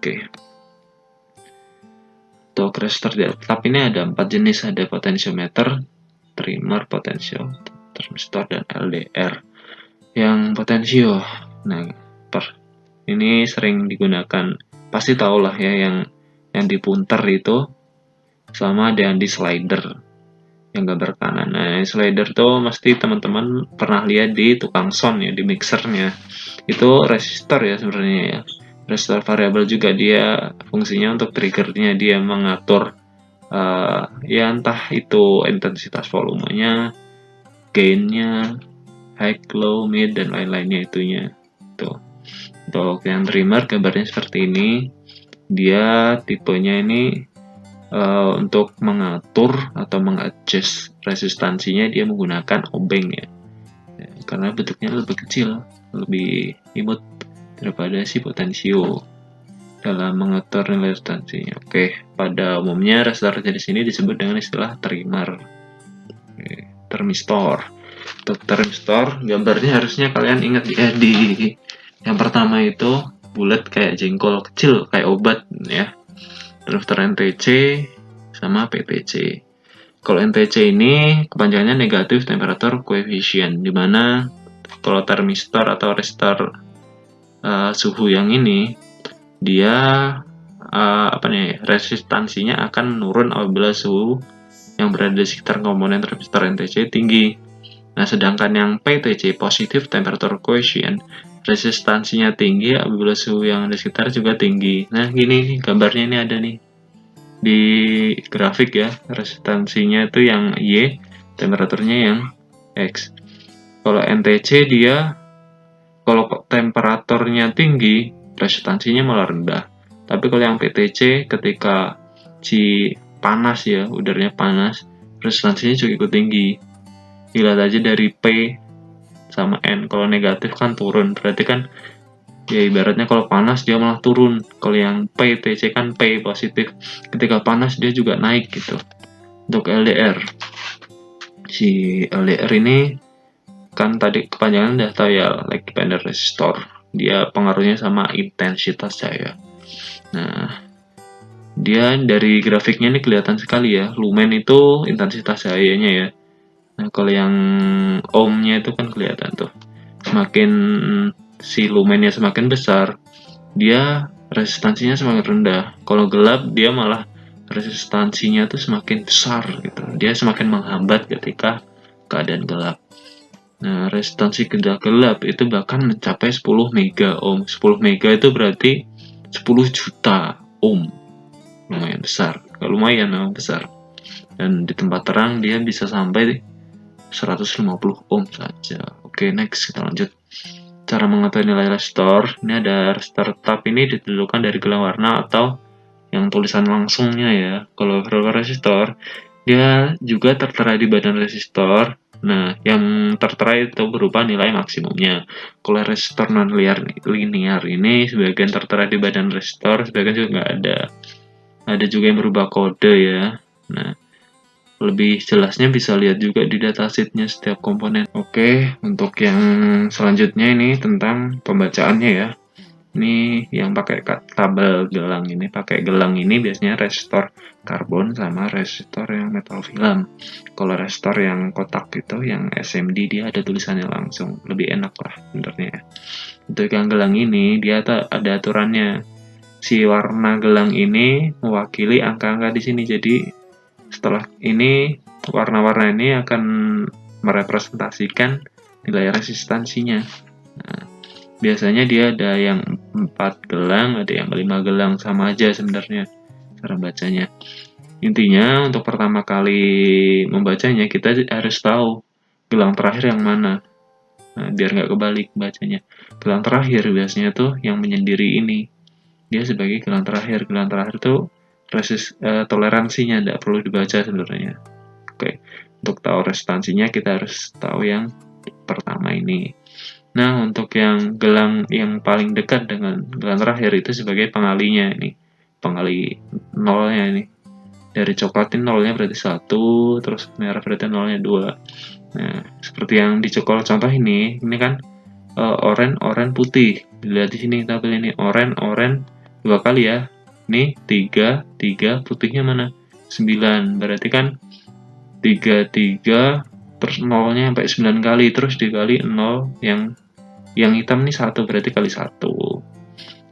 Oke. Untuk resistor di atap ini ada 4 jenis, ada potentiometer, trimmer, potensio, transistor, dan LDR. Yang potensio, nah ini sering digunakan, pasti tau lah ya, yang dipunter itu, sama ada yang di slider, yang gambar kanan. Nah, slider tuh mesti teman-teman pernah lihat di tukang sound ya, di mixernya. Itu resistor ya sebenarnya ya. Resistor variabel juga, dia fungsinya untuk triggernya, dia mengatur ya entah itu intensitas volumenya, gainnya, high, low, mid, dan lain-lainnya itunya. Tuh. Untuk yang trimmer gambarnya seperti ini, dia tipenya ini untuk mengatur atau mengadjust resistansinya dia menggunakan obeng ya, karena bentuknya lebih kecil, lebih imut daripada si potensio dalam mengatur resistansinya. Oke, pada umumnya resistor jenis ini disebut dengan istilah trimmer. Termistor. Untuk termistor, gambarnya harusnya kalian ingat di yang pertama itu bulat kayak jengkol kecil, kayak obat ya. Terus NTC sama PTC. Kalau NTC ini kepanjangannya negatif temperature coefficient, dimana kalau termistor atau resistor suhu yang ini dia resistansinya akan menurun apabila suhu yang berada di sekitar komponen resistor NTC tinggi. Nah, sedangkan yang PTC, positive temperature coefficient, resistansinya tinggi apabila suhu yang di sekitar juga tinggi. Nah, gini nih gambarnya ini ada nih di grafik ya, resistansinya itu yang Y, temperaturnya yang X. Kalau NTC dia, kalau temperaturnya tinggi, resistansinya malah rendah. Tapi kalau yang PTC, ketika si panas ya, udaranya panas, resistansinya juga ikut tinggi. Dilihat aja dari P sama N, kalau negatif kan turun, berarti kan ya ibaratnya kalau panas dia malah turun. Kalau yang PTC kan P positif, ketika panas dia juga naik gitu. Untuk LDR, si LDR ini kan tadi kepanjangan udah tahu ya, like dependent resistor, dia pengaruhnya sama intensitas cahaya. Nah, dia dari grafiknya ini kelihatan sekali ya, lumen itu intensitas cahayanya ya. Nah, kalau yang ohmnya itu kan kelihatan tuh, semakin si lumennya semakin besar, dia resistansinya semakin rendah. Kalau gelap, dia malah resistansinya tuh semakin besar gitu. Dia semakin menghambat ketika keadaan gelap. Nah, resistansi gelap itu bahkan mencapai 10 mega ohm. 10 mega itu berarti 10 juta ohm. Lumayan besar. Lumayan memang besar. Dan di tempat terang dia bisa sampai 150 ohm saja. Oke, next kita lanjut. Cara mengetahui nilai resistor. Ini ada resistor tetap, ini ditentukan dari gelang warna atau yang tulisan langsungnya ya. Kalau resistor, dia juga tertera di badan resistor. Nah, yang tertera itu berupa nilai maksimumnya. Kalau resistor non-linear ini sebagian tertera di badan resistor, sebagian juga nggak ada. Ada juga yang berubah kode ya. Nah, lebih jelasnya bisa lihat juga di datasheetnya setiap komponen. Oke, untuk yang selanjutnya ini tentang pembacaannya ya. Ini yang pakai tabel gelang ini, pakai gelang ini biasanya resistor karbon sama resistor yang metal film. Kalau resistor yang kotak itu, yang SMD, dia ada tulisannya langsung, lebih enak lah sebenarnya. Untuk yang gelang ini dia ada aturannya. Si warna gelang ini mewakili angka-angka di sini. Jadi setelah ini warna-warna ini akan merepresentasikan nilai resistansinya. Nah, biasanya dia ada yang 4 gelang, ada yang 5 gelang, sama aja sebenarnya cara bacanya. Intinya untuk pertama kali membacanya kita harus tahu gelang terakhir yang mana. Nah, biar nggak kebalik bacanya. Gelang terakhir biasanya tuh yang menyendiri ini. Dia sebagai gelang terakhir. Gelang terakhir tuh toleransinya tidak perlu dibaca sebenarnya. Oke, untuk tahu resistansinya kita harus tahu yang pertama ini. Nah, untuk yang gelang yang paling dekat dengan gelang terakhir itu sebagai pengalinya ini. Pengali nolnya ini. Dari coklat ini nolnya berarti 1, terus merah berarti nolnya 2. Nah, seperti yang di coklat contoh ini kan oranye putih. Dilihat di sini tabel ini oranye 2 kali ya. Nih 3 putihnya mana? 9. Berarti kan 3 terus nolnya sampai 9 kali, terus dikali 0 yang hitam nih 1, berarti kali 1.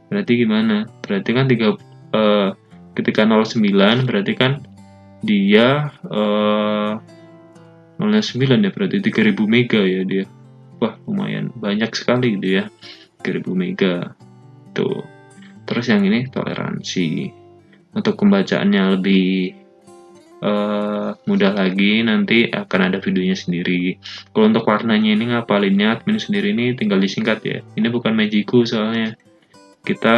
Berarti gimana? Berarti kan ketika 09 berarti kan dia 0,9 ya, berarti 3000 mega ya dia. Wah, lumayan banyak sekali gitu ya, 3000 mega tuh. Terus yang ini toleransi. Untuk pembacaannya lebih mudah lagi, nanti akan ada videonya sendiri. Kalau untuk warnanya ini ngapalinnya admin sendiri ini tinggal disingkat ya. Ini bukan Magiku soalnya. Kita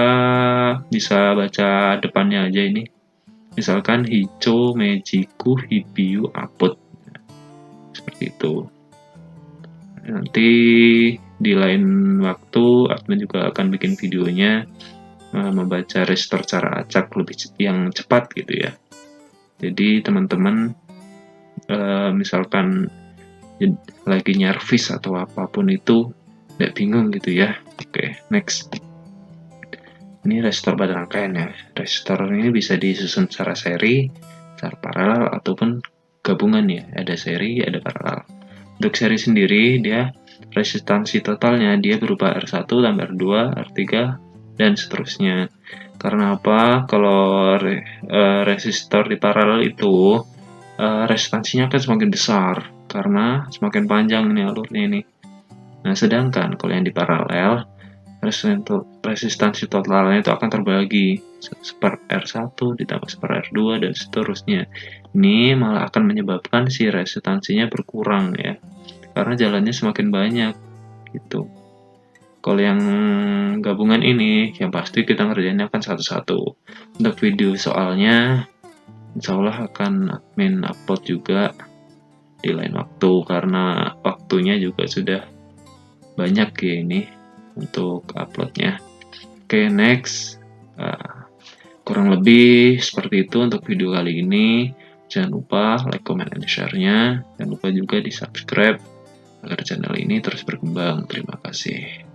bisa baca depannya aja ini. Misalkan Hicho, Magiku, Hibiu, Aput. Seperti itu. Nanti di lain waktu admin juga akan bikin videonya membaca restore cara acak lebih yang cepat gitu ya. Jadi teman-teman misalkan lagi nyervis atau apapun itu nggak bingung gitu ya. Oke, next. Ini restore pada rangkaian ya. Restore ini bisa disusun secara seri, secara paralel ataupun gabungan ya. Ada seri, ada paralel. Untuk seri sendiri dia resistansi totalnya dia berupa R1 tambah R2, R3 dan seterusnya. Karena apa? Kalau resistor di paralel itu resistansinya akan semakin besar karena semakin panjang ini alurnya ini. Nah, sedangkan kalau yang di paralel resistansi totalnya itu akan terbagi seper R1 ditambah seper R2 dan seterusnya. Ini malah akan menyebabkan si resistansinya berkurang ya, karena jalannya semakin banyak gitu. Kalau yang gabungan ini, yang pasti kita ngerjainnya akan satu-satu. Untuk video soalnya, insya Allah akan admin upload juga di lain waktu, karena waktunya juga sudah banyak ya ini untuk uploadnya. Oke, next. Kurang lebih seperti itu untuk video kali ini. Jangan lupa like, comment, dan share-nya. Jangan lupa juga di subscribe agar channel ini terus berkembang. Terima kasih.